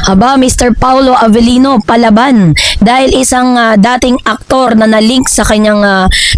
Aba, Mr. Paulo Avellino palaban dahil isang dating aktor na nalink sa kanyang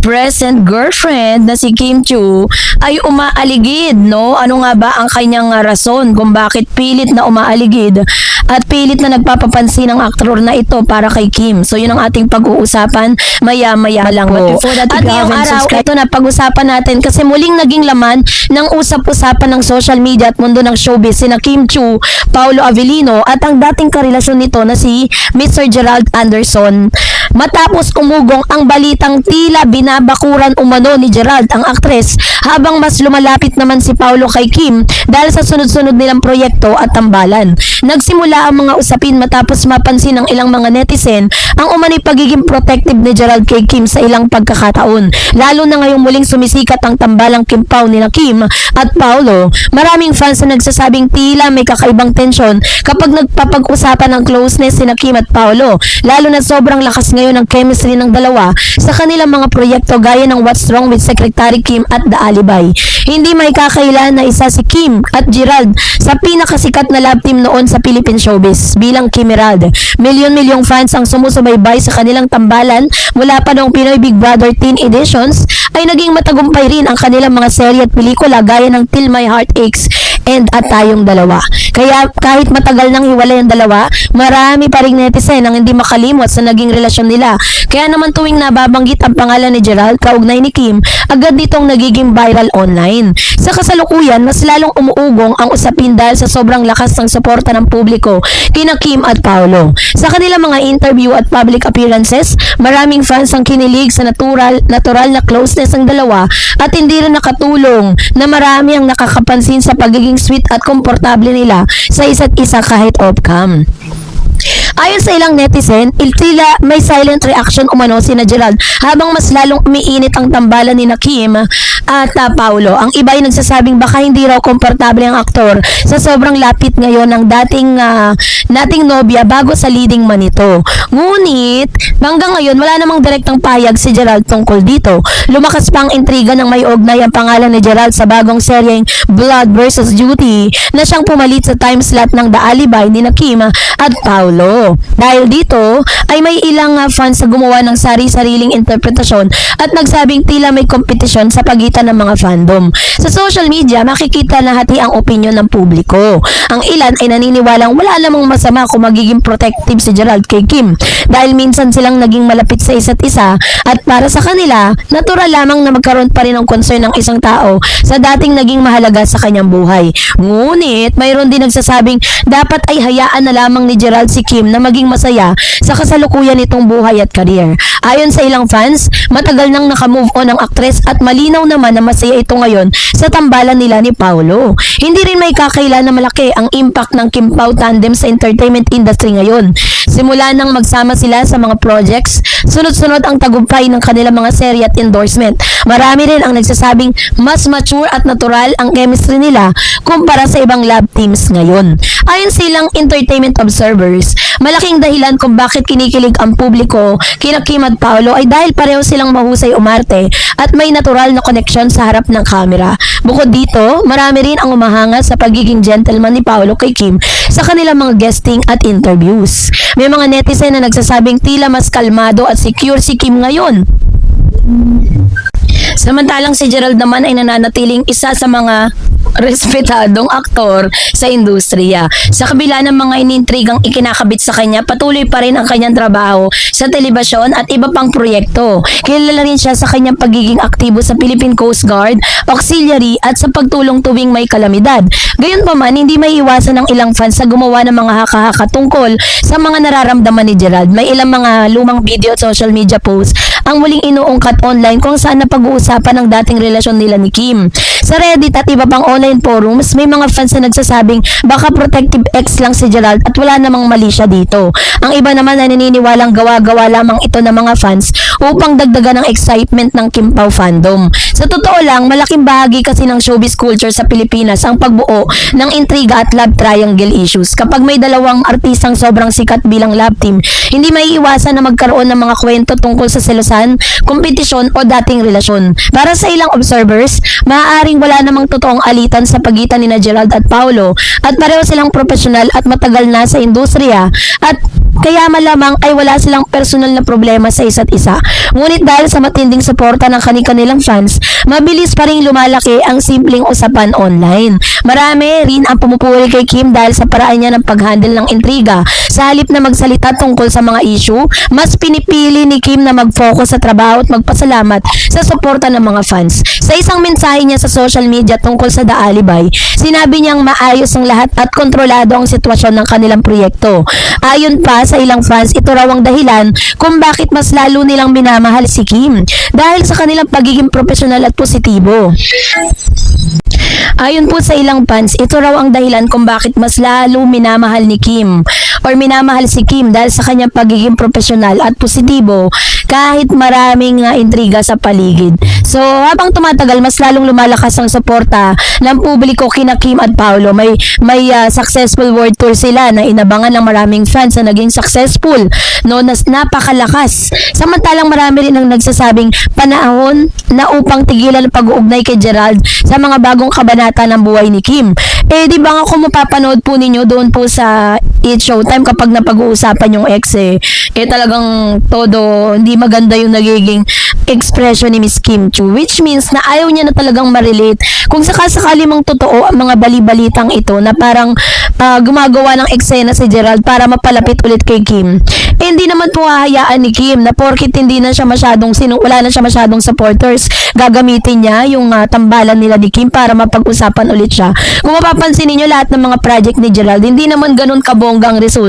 present girlfriend na si Kim Chiu ay umaaligid, no? Ano nga ba ang kanyang rason kung bakit pilit na umaaligid at pilit na nagpapapansin ng aktor na ito para kay Kim? So yun ang ating pag-uusapan maya-maya lang po. At ngayong araw, ito na pag-usapan natin kasi muling naging laman ng usap-usapan ng social media at mundo ng showbiz sina Kim Chiu, Paulo Avellino at ang dating karelasyon nito na si Mr. Gerald Anderson. Matapos umugong ang balitang tila binabakuran umano ni Gerald ang aktres habang mas lumalapit naman si Paulo kay Kim dahil sa sunod-sunod nilang proyekto at tambalan. Nagsimula ang mga usapin matapos mapansin ng ilang mga netizen ang umano'y pagiging protective ni Gerald kay Kim sa ilang pagkakataon. Lalo na ngayong muling sumisikat ang tambalang Kim Pao nila Kim at Paulo. Maraming fans na nagsasabing tila may kakaibang tensyon kapag nagpapag-usapan ng closeness sina Kim at Paulo. Lalo na sobrang lakas ngayon ng chemistry ng dalawa sa kanilang mga proyekto gaya ng What's Wrong with Secretary Kim at The Alibay. Hindi may kakailan na isa si Kim at Gerald sa pinakasikat na love team noon sa Philippine showbiz bilang Kim Herald. Milyon-milyong fans ang sumusubaybay sa kanilang tambalan mula pa noong Pinoy Big Brother Teen Editions ay naging matagumpay rin ang kanilang mga serye at pelikula gaya ng Till My Heart Aches and At Tayong Dalawa. Kaya kahit matagal nang hiwalay ang dalawa, marami pa ring netizen ang hindi makalimot sa naging relasyon nila. Kaya naman tuwing nababanggit ang pangalan ni Gerald kaugnay ni Kim, agad nitong nagiging viral online. Sa kasalukuyan, mas lalong umuugong ang usapin dahil sa sobrang lakas ng suporta ng publiko kina Kim at Paulo. Sa kanilang mga interview at public appearances, maraming fans ang kinilig sa natural na closeness ng dalawa at hindi rin nakatulong na marami ang nakakapansin sa pagiging sweet at komportable nila sa isa't isa kahit off-cam. Ayon sa ilang netizen, tila may silent reaction umano si Gerald habang mas lalong umiinit ang tambalan ni Kim at Paulo. Ang iba ay nagsasabing baka hindi raw komportable ang aktor sa sobrang lapit ngayon ng dating nobya bago sa leading man ito. Ngunit, hanggang ngayon wala namang direktang payag si Gerald tungkol dito. Lumakas pa ang intriga ng may ugnay ang pangalan ni Gerald sa bagong seryeng Blood vs. Duty na siyang pumalit sa time slot ng The Alibay ni Kim at Paulo. Dahil dito ay may ilang fans na gumawa ng sari-sariling interpretasyon at nagsabing tila may kompetisyon sa pagitan ng mga fandom. Sa social media, makikita na hati ang opinyon ng publiko. Ang ilan ay naniniwalang wala namang masama kung magiging protective si Gerald kay Kim dahil minsan silang naging malapit sa isa't isa at para sa kanila, natural lamang na magkaroon pa rin ng concern ng isang tao sa dating naging mahalaga sa kanyang buhay. Ngunit, mayroon din nagsasabing dapat ay hayaan na lamang ni Gerald si Kim na maging masaya sa kasalukuyan nitong buhay at career. Ayon sa ilang fans, matagal nang nakamove on ang aktres at malinaw naman na masaya ito ngayon sa tambalan nila ni Paulo. Hindi rin may kakailan na malaki ang impact ng Kim Pao tandem sa entertainment industry ngayon. Simula nang magsama sila sa mga projects, sunod-sunod ang tagumpay ng kanilang mga serye at endorsement. Marami rin ang nagsasabing mas mature at natural ang chemistry nila kumpara sa ibang love teams ngayon. Ayon sa ilang entertainment observers, malaking dahilan kung bakit kinikilig ang publiko kina Kim at Paulo ay dahil pareho silang mahusay umarte at may natural na connection sa harap ng kamera. Bukod dito, marami rin ang umahanga sa pagiging gentleman ni Paulo kay Kim sa kanilang mga guesting at interviews. May mga netizen na nagsasabing tila mas kalmado at secure si Kim ngayon. Samantalang si Gerald naman ay nananatiling isa sa mga respetadong aktor sa industriya. Sa kabila ng mga inintrigang ikinakabit sa kanya, patuloy pa rin ang kanyang trabaho sa telebisyon at iba pang proyekto. Kilala rin siya sa kanyang pagiging aktibo sa Philippine Coast Guard, auxiliary at sa pagtulong tuwing may kalamidad. Gayunpaman, hindi may iwasan ng ilang fans sa gumawa ng mga haka-haka tungkol sa mga nararamdaman ni Gerald. May ilang mga lumang video at social media posts ang muling inuungkat online kung saan napag-uusapan ang dating relasyon nila ni Kim. Sa Reddit at iba pang online forums, may mga fans na nagsasabing baka protective ex lang si Gerald at wala namang mali siya dito. Ang iba naman ay naniniwalang gawa-gawa lamang ito ng mga fans upang dagdagan ang excitement ng Kim Pao fandom. Sa totoo lang, malaking bahagi kasi ng showbiz culture sa Pilipinas ang pagbuo ng intriga at love triangle issues. Kapag may dalawang artistang sobrang sikat bilang love team, hindi may iwasan na magkaroon ng mga kwento tungkol sa selosan kaibigan, kompetisyon o dating relasyon. Para sa ilang observers, maaaring wala namang totoong alitan sa pagitan ni Gerald at Paulo at pareho silang profesional at matagal na sa industriya at kaya malamang ay wala silang personal na problema sa isa't isa. Ngunit dahil sa matinding suporta ng kanilang fans, mabilis pa rin lumalaki ang simpleng usapan online. Marami rin ang pumupuri kay Kim dahil sa paraan niya ng pag-handle ng intriga. Sa halip na magsalita tungkol sa mga issue, mas pinipili ni Kim na mag-focus sa trabaho at magpasalamat sa suporta ng mga fans. Sa isang mensahe niya sa social media tungkol sa The Alibay, sinabi niyang maayos ang lahat at kontrolado ang sitwasyon ng kanilang proyekto. Ayon pa sa ilang fans, ito raw ang dahilan kung bakit mas lalo nilang minamahal si Kim dahil sa kanilang pagiging profesional at positibo. Ayon po sa ilang fans, ito raw ang dahilan kung bakit mas lalo minamahal ni Kim or minamahal si Kim dahil sa kanyang pagiging profesional at positibo kahit maraming intriga sa paligid. So, habang tumatagal, mas lalong lumalakas ang suporta ng publiko kina Kim at Paulo. May successful world tour sila na inabangan ng maraming fans na naging successful, no, na napakalakas. Samantalang marami rin ang nagsasabing panahon na upang tigilan ang pag-uugnay kay Gerald sa mga bagong kabanata ng buhay ni Kim. Di ba nga kung mapapanood po ninyo doon po sa It's Showtime kapag napag-uusapan yung ex talagang todo hindi maganda yung nagiging expression ni Miss Kim Chiu, which means na ayaw niya na talagang ma-relate kung sakasakali mang totoo ang mga bali-balitang ito na parang gumagawa ng eksena si Gerald para mapalapit ulit kay Kim. Hindi naman po hahayaan ni Kim na porkit hindi na siya masyadong wala na siya masyadong supporters, gagamitin niya yung tambalan nila ni Kim para mapag-usapan ulit siya. Kung mapapansin niyo lahat ng mga project ni Gerald, hindi naman ganun kabonggang resulta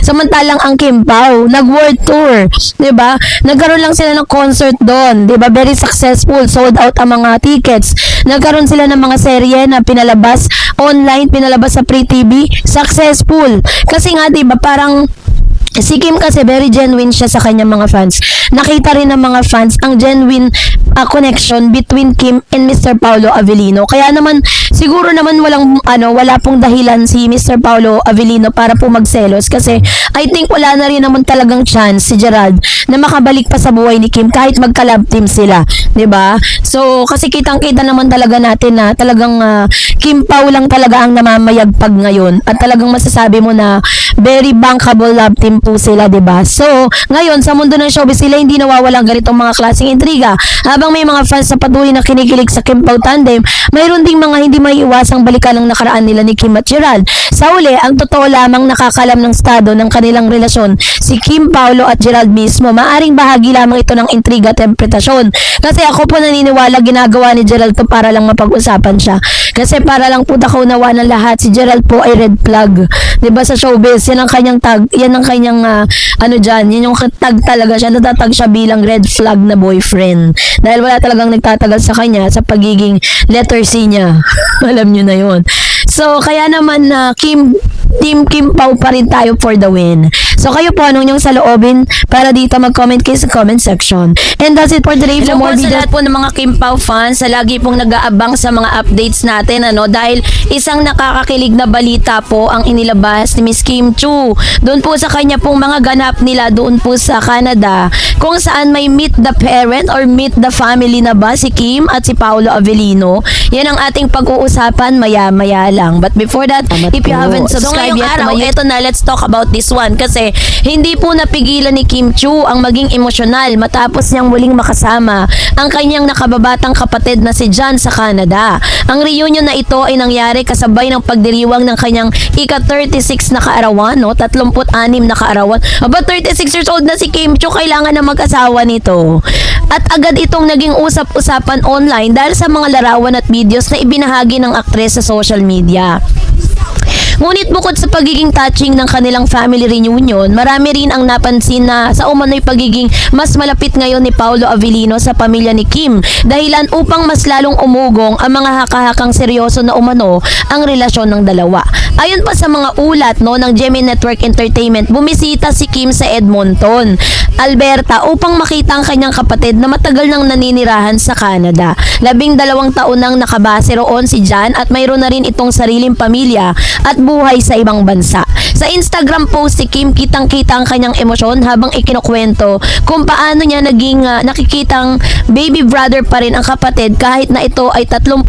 Samantalang ang Kim Pao, nag-world tour, 'di ba? Nagkaroon lang sila ng concert doon, 'di ba? Very successful, sold out ang mga tickets. Nagkaroon sila ng mga serye na pinalabas online, pinalabas sa Free TV, successful. Kasi nga 'di ba, parang si Kim kasi very genuine siya sa kanyang mga fans. Nakita rin ng mga fans ang genuine connection between Kim and Mr. Paulo Avellino. Kaya naman siguro naman wala pong dahilan si Mr. Paulo Avellino para po magselos kasi I think wala na rin naman talagang chance si Gerald na makabalik pa sa buhay ni Kim kahit magka-love team sila, 'di ba? So kasi kitang-kita naman talaga natin na talagang Kim Pao lang talaga ang namamayagpag ngayon at talagang masasabi mo na very bankable love team po sila, 'di ba? So ngayon sa mundo ng showbiz sila hindi nawawalang ganitong mga klaseng intriga. Habang may mga fans na patuloy na kinikilig sa Kim Pao tandem, mayroon ding mga hindi maiiwasang balikan ng nakaraan nila ni Kim at Gerald. Sa uli, ang totoo lamang nakakalam ng estado ng kanilang relasyon si Kim, Paulo at Gerald mismo. Maaring bahagi lamang ito ng intriga at interpretasyon. Kasi ako po naniniwala ginagawa ni Gerald to para lang mapag-usapan siya. Kasi para lang po nakunawa ng lahat, si Gerald po ay red flag. 'Di ba sa showbiz, yan ang kanyang tag, yan ang kanyang yan yung tag talaga siya, natatag siya bilang red flag na boyfriend. Dahil wala talagang nagtatagal sa kanya sa pagiging letter C niya. Alam niyo na 'yon. So, kaya naman Team Kim Pao pa rin tayo for the win. So, kayo po, anong yung saloobin para dito mag-comment kayo sa comment section. And that's it for today. For more videos, sa lahat po ng mga Kim Pao fans, lagi pong nag-aabang sa mga updates natin, dahil isang nakakakilig na balita po ang inilabas ni Miss Kim Chiu. Doon po sa kanya pong mga ganap nila doon po sa Canada, kung saan may meet the parent or meet the family na ba si Kim at si Paulo Avellino. Yan ang ating pag-uusapan maya-maya lang. But before that, if you haven't subscribed yet, eto na, let's talk about this one. Kasi hindi po napigilan ni Kim Chiu ang maging emosyonal matapos niyang muling makasama ang kanyang nakababatang kapatid na si John sa Canada. Ang reunion na ito ay nangyari kasabay ng pagdiriwang ng kanyang ika-36 na kaarawan, 36 na kaarawan. Aba, 36 years old na si Kim Chiu, kailangan na mag-asawa nito. At agad itong naging usap-usapan online dahil sa mga larawan at videos na ibinahagi ng aktres sa social media. Ngunit bukod sa pagiging touching ng kanilang family reunion, marami rin ang napansin na sa umano'y pagiging mas malapit ngayon ni Paulo Avellino sa pamilya ni Kim, dahilan upang mas lalong umugong ang mga haka-hakang seryoso na umano ang relasyon ng dalawa. Ayon pa sa mga ulat ng Gemini Network Entertainment, bumisita si Kim sa Edmonton, Alberta upang makita ang kanyang kapatid na matagal nang naninirahan sa Canada. 12 taon nang nakabase roon si John at mayroon na rin itong sariling pamilya at buhay sa ibang bansa. Sa Instagram post si Kim, kitang-kita ang kanyang emosyon habang ikinukwento kung paano niya naging nakikitang baby brother pa rin ang kapatid kahit na ito ay 31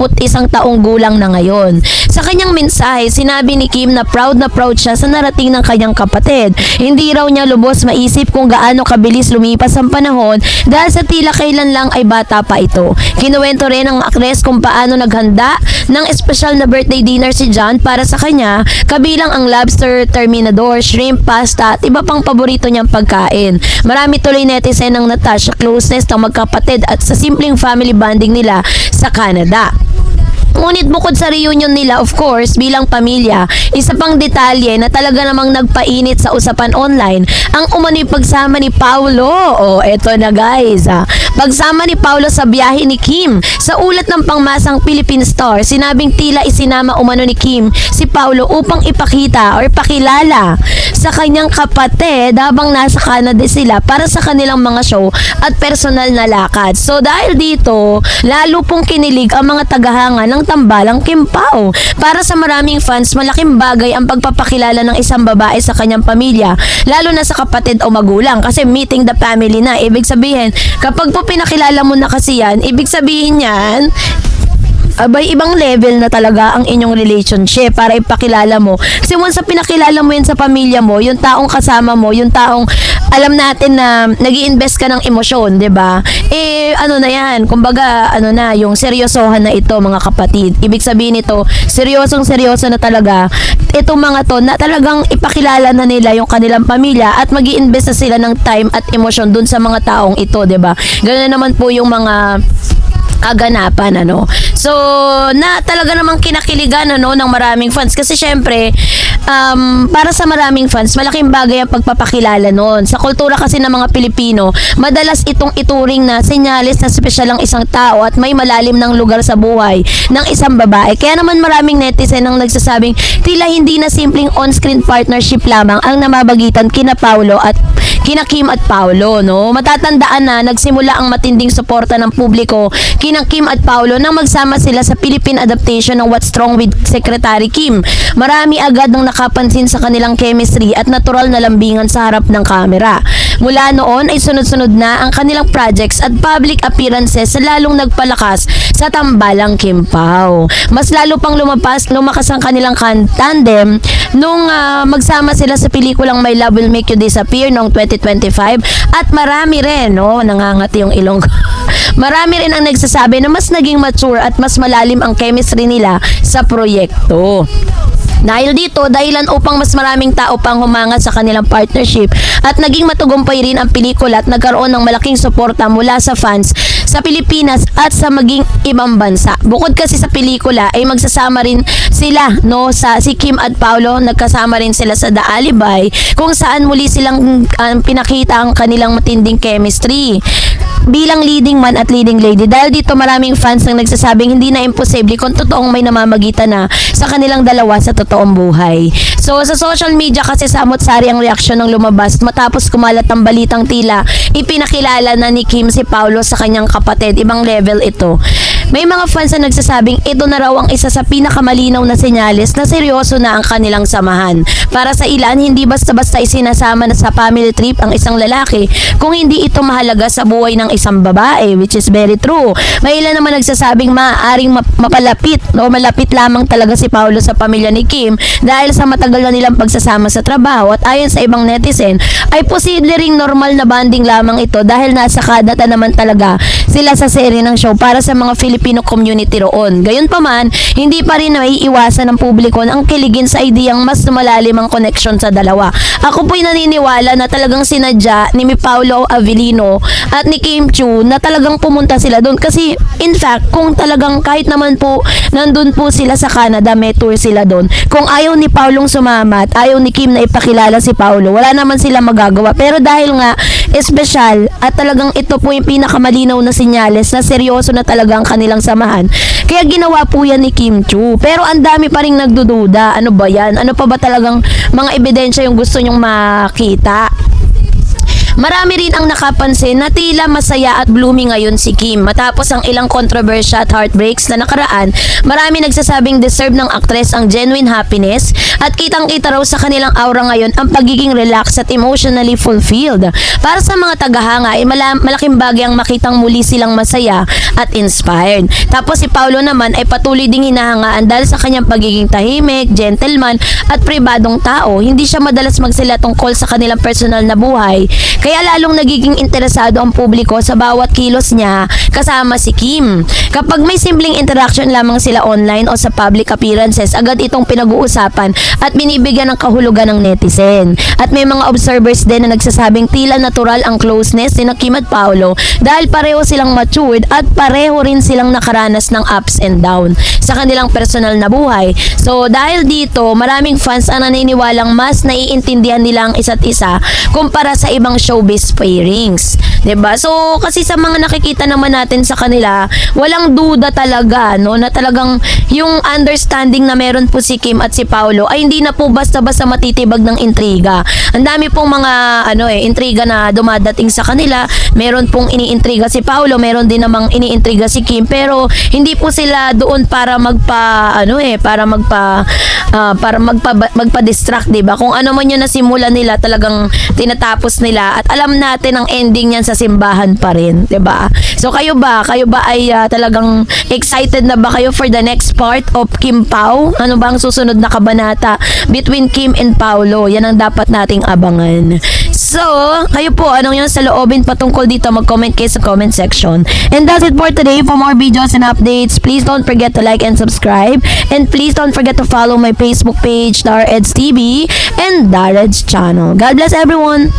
taong gulang na ngayon. Sa kanyang mensahe, sinabi ni Kim na proud siya sa narating ng kanyang kapatid. Hindi raw niya lubos maisip kung gaano kabilis lumipas ang panahon dahil sa tila kailan lang ay bata pa ito. Kinuwento rin ng aktres kung paano naghanda ng espesyal na birthday dinner si John para sa kanya, kabilang ang lobster, terminador, shrimp, pasta at iba pang paborito niyang pagkain. Marami tuloy netizen ang natouch sa closeness ng magkapatid at sa simpleng family bonding nila sa Canada. Ngunit bukod sa reunion nila, of course, bilang pamilya, isa pang detalye na talaga namang nagpainit sa usapan online, ang umano'y pagsama ni Paolo. Eto na guys. Pagsama ni Paolo sa biyahe ni Kim. Sa ulat ng pangmasang Philippine Star, sinabing tila isinama umano ni Kim si Paolo upang ipakita or pakilala sa kanyang kapatid habang nasa Canada sila para sa kanilang mga show at personal na lakad. So dahil dito, lalo pong kinilig ang mga tagahanga ng tambalang Kim Pao. Para sa maraming fans, malaking bagay ang pagpapakilala ng isang babae sa kanyang pamilya, lalo na sa kapatid o magulang kasi meeting the family na. Ibig sabihin, kapag po pinakilala mo na kasi yan, ibig sabihin yan, abay, ibang level na talaga ang inyong relationship para ipakilala mo. Kasi once sa pinakilala mo yan sa pamilya mo, yung taong kasama mo, yung taong alam natin na nag-i-invest ka ng emosyon, 'di ba? Ano na yan, kumbaga, yung seryosohan na ito, mga kapatid. Ibig sabihin nito, seryoso na talaga itong mga to na talagang ipakilala na nila yung kanilang pamilya at mag-i-invest na sila ng time at emosyon dun sa mga taong ito, 'di ba? Ganun naman po yung mga kaganapan, So, na talaga namang kinakiligan, ng maraming fans. Kasi syempre, para sa maraming fans, malaking bagay ang pagpapakilala nun. Sa kultura kasi ng mga Pilipino, madalas itong ituring na senyales na espesyal ang isang tao at may malalim ng lugar sa buhay ng isang babae. Kaya naman maraming netizen ang nagsasabing tila hindi na simpleng on-screen partnership lamang ang namabagitan kina Kim at Paolo, Matatandaan na nagsimula ang matinding suporta ng publiko kina Kim at Paolo nang magsama sila sa Philippine adaptation ng What's Wrong with Secretary Kim. Marami agad nang nakapansin sa kanilang chemistry at natural na lambingan sa harap ng kamera. Mula noon ay sunod-sunod na ang kanilang projects at public appearances na lalong nagpalakas sa tambalang Kim Pao. Mas lalo pang lumakas ang kanilang tandem nung magsama sila sa pelikulang My Love Will Make You Disappear noong 2025 at marami rin, nangangati yung ilong ko. Marami rin ang nagsasabi na mas naging mature at mas malalim ang chemistry nila sa proyekto. Dahil dito, dahilan upang mas maraming tao pang humanga sa kanilang partnership at naging matagumpay rin ang pelikula at nagkaroon ng malaking suporta mula sa fans sa Pilipinas at sa maging ibang bansa. Bukod kasi sa pelikula ay magsasama rin sila, si Kim at Paolo, nagkasama rin sila sa The Alibay kung saan muli silang pinakita ang kanilang matinding chemistry bilang leading man at leading lady. Dahil dito maraming fans ang nagsasabing hindi na imposible kung totoong may namamagitan na sa kanilang dalawa sa totoong buhay. So sa social media kasi samot-sari ang reaksyon ng lumabas matapos kumalat ang balitang tila ipinakilala na ni Kim si Paolo sa kanyang kapatid. Ibang level ito. May mga fans na nagsasabing ito na raw ang isa sa pinakamalinaw na senyales na seryoso na ang kanilang samahan. Para sa ilan, hindi basta-basta isinasama na sa family trip ang isang lalaki kung hindi ito mahalaga sa buhay ng isang babae, which is very true. May ilan naman nagsasabing maaaring malapit lamang talaga si Paolo sa pamilya ni Kim dahil sa matagal na nilang pagsasama sa trabaho at ayon sa ibang netizen ay posible ring normal na banding lamang ito dahil nasa kadata naman talaga sila sa serye ng show para sa mga Filipino community roon. Gayunpaman, hindi pa rin maiiwasan ng publiko ang kiligin sa ideyang mas lumalalim ang connection sa dalawa. Ako po'y naniniwala na talagang sinadya ni Paolo Avellino at ni Kim Chiu na talagang pumunta sila doon kasi in fact, kung talagang kahit naman po nandun po sila sa Canada, may tour sila doon. Kung ayaw ni Paulong sumama at ayaw ni Kim na ipakilala si Paolo, wala naman sila magagawa. Pero dahil nga espesyal at talagang ito po yung pinakamalinaw na senyales na seryoso na talaga ang kanilang samahan, kaya ginawa po yan ni Kim Chiu. Pero ang dami pa ring nagdududa, ano ba yan? Ano pa ba talagang mga ebidensya yung gusto nyong makita? Marami rin ang nakapansin na tila masaya at blooming ngayon si Kim. Matapos ang ilang controversy at heartbreaks na nakaraan, marami nagsasabing deserve ng aktres ang genuine happiness at kitang-kita raw sa kanilang aura ngayon ang pagiging relaxed at emotionally fulfilled. Para sa mga tagahanga ay malaking bagay ang makitang muli silang masaya at inspired. Tapos si Paolo naman ay patuloy ding hinahangaan dahil sa kanyang pagiging tahimik, gentleman at pribadong tao. Hindi siya madalas magsila tungkol sa kanilang personal na buhay, kaya lalong nagiging interesado ang publiko sa bawat kilos niya kasama si Kim. Kapag may simpleng interaction lamang sila online o sa public appearances, agad itong pinag-uusapan at binibigyan ng kahulugan ng netizen. At may mga observers din na nagsasabing tila natural ang closeness ni Kim at Paolo dahil pareho silang matured at pareho rin silang nakaranas ng ups and down sa kanilang personal na buhay. So dahil dito, maraming fans ang naniniwalang mas naiintindihan nila ang isa't isa kumpara sa ibang showbiz pairings. 'Di ba? So kasi sa mga nakikita naman natin sa kanila, walang duda talaga no na talagang yung understanding na meron po si Kim at si Paolo ay hindi na po basta-basta matitibag ng intriga. Ang dami pong mga intriga na dumadating sa kanila. Meron pong iniintriga si Paolo, meron din namang iniintriga si Kim, pero hindi po sila doon para magpa-distract, 'di ba? Kung ano man 'yung nasimulan nila, talagang tinatapos nila at alam natin ang ending niyan sa simbahan pa rin, 'di ba? So kayo ba ay talagang excited na ba kayo for the next part of Kim Pao? Ano ba ang susunod na kabanata between Kim and Paolo? Yan ang dapat nating abangan. So, kayo po, anong yung saloobin patungkol dito? Mag-comment kayo sa comment section. And that's it for today. For more videos and updates, please don't forget to like and subscribe. And please don't forget to follow my Facebook page, Dareds TV, and Dareds channel. God bless everyone!